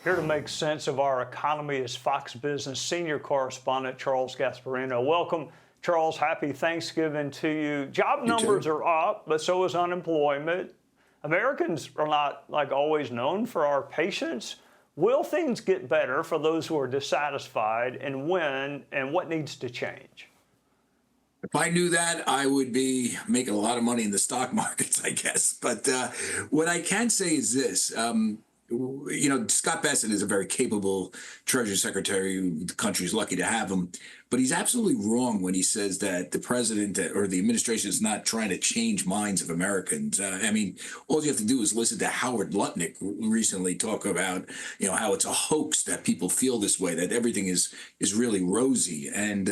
Here to make sense of our economy is Fox Business senior correspondent Charles Gasparino. Welcome, Charles. Happy Thanksgiving to you. Job You numbers too. are up, but so is unemployment. Americans are not always known for our patience. Will things get better for those who are dissatisfied, and when, and what needs to change? If I knew that, I would be making a lot of money in the stock markets, I guess. But what I can say is this. Scott Bessent is a very capable Treasury Secretary. The country's lucky to have him. But he's absolutely wrong when he says that the president or the administration is not trying to change minds of Americans. All you have to do is listen to Howard Lutnick recently talk about, how it's a hoax that people feel this way, that everything is really rosy. And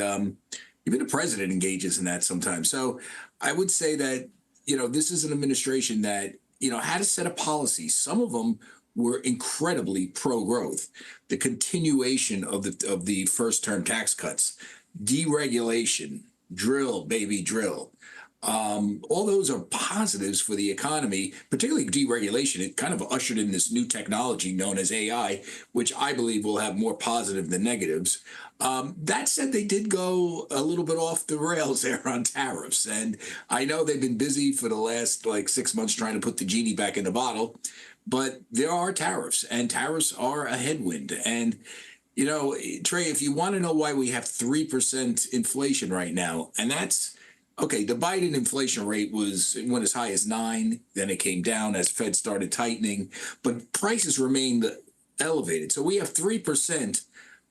even the president engages in that sometimes. So I would say that, this is an administration that, had a set of policies. Some of them were incredibly pro-growth. The continuation of the first-term tax cuts, deregulation, drill, baby, drill. All those are positives for the economy, particularly deregulation. It kind of ushered in this new technology known as AI, which I believe will have more positive than negatives. That said, they did go a little bit off the rails there on tariffs. And I know they've been busy for the last 6 months trying to put the genie back in the bottle, but there are tariffs, and tariffs are a headwind. And Trey, if you want to know why we have 3% inflation right now, and that's okay, the Biden inflation rate went as high as 9, then it came down as Fed started tightening, but prices remained elevated. So we have 3%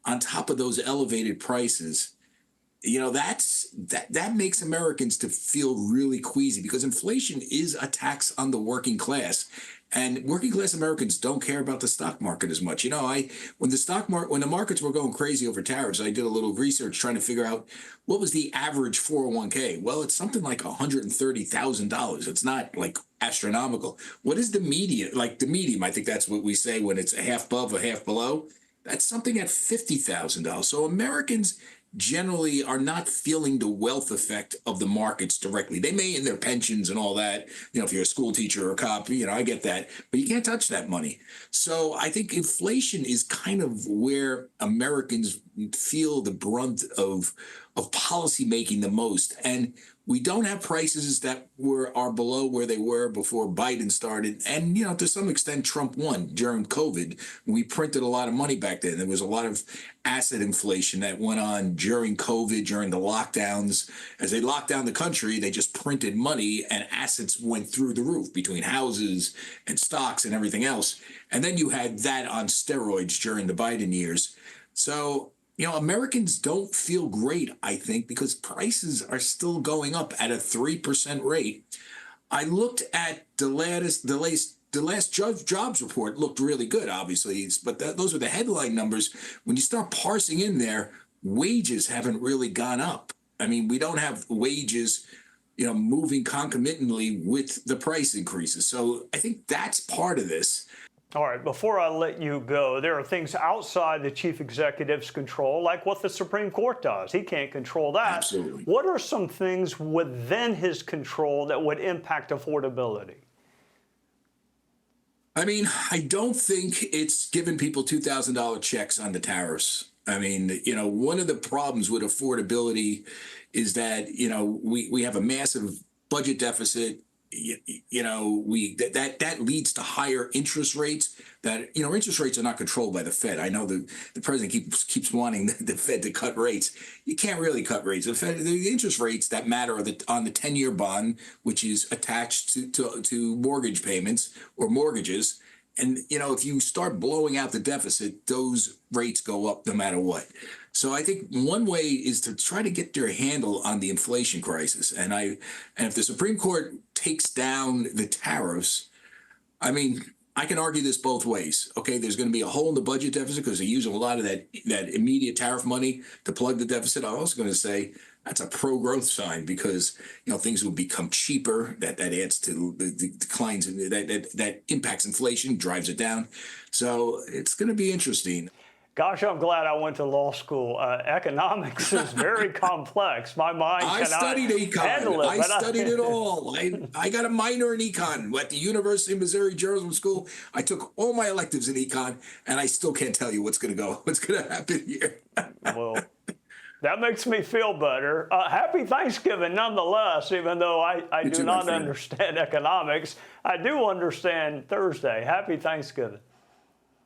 on top of those elevated prices. That makes Americans to feel really queasy, because inflation is a tax on the working class. And working class Americans don't care about the stock market as much. When the markets were going crazy over tariffs, I did a little research trying to figure out what was the average 401k. Well, it's something like $130,000. It's not astronomical. What is the median? The medium, I think that's what we say when it's a half above, a half below. That's something at $50,000. So Americans generally are not feeling the wealth effect of the markets directly. They may in their pensions and all that, if you're a school teacher or a cop, I get that, but you can't touch that money. So I think inflation is kind of where Americans feel the brunt of policy making the most. And we don't have prices that are below where they were before Biden started. And, to some extent, Trump won during COVID. We printed a lot of money back then. There was a lot of asset inflation that went on during COVID, during the lockdowns. As they locked down the country, they just printed money and assets went through the roof between houses and stocks and everything else. And then you had that on steroids during the Biden years. So Americans don't feel great, I think, because prices are still going up at a 3% rate. I looked at the last jobs report looked really good, obviously, but those are the headline numbers. When you start parsing in there, wages haven't really gone up. We don't have wages, moving concomitantly with the price increases. So I think that's part of this. All right, before I let you go, there are things outside the chief executive's control, like what the Supreme Court does. He can't control that. Absolutely. What are some things within his control that would impact affordability? I don't think it's giving people $2,000 checks on the tariffs. One of the problems with affordability is that, we have a massive budget deficit. That leads to higher interest rates. Interest rates are not controlled by the Fed. I know the president keeps wanting the Fed to cut rates. You can't really cut rates. The interest rates that matter are on the 10-year bond, which is attached to mortgage payments or mortgages. And, if you start blowing out the deficit, those rates go up no matter what. So I think one way is to try to get their handle on the inflation crisis. And if the Supreme Court takes down the tariffs, I can argue this both ways. Okay, there's going to be a hole in the budget deficit because they're using a lot of that immediate tariff money to plug the deficit. I'm also going to say that's a pro-growth sign because things will become cheaper. That adds to the declines, that impacts inflation, drives it down. So it's going to be interesting. Gosh, I'm glad I went to law school. Economics is very complex. My mind I cannot studied handle econ. it. I but studied it all. I got a minor in econ at the University of Missouri Journalism School. I took all my electives in econ, and I still can't tell you what's going to happen here. Well, that makes me feel better. Happy Thanksgiving nonetheless, even though I do too, my not friend. understand economics. I do understand Thursday. Happy Thanksgiving.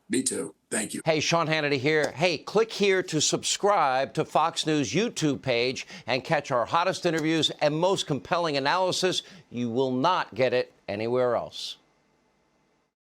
Me too. Thank you. Hey, Sean Hannity here. Hey, click here to subscribe to Fox News YouTube page and catch our hottest interviews and most compelling analysis. You will not get it anywhere else.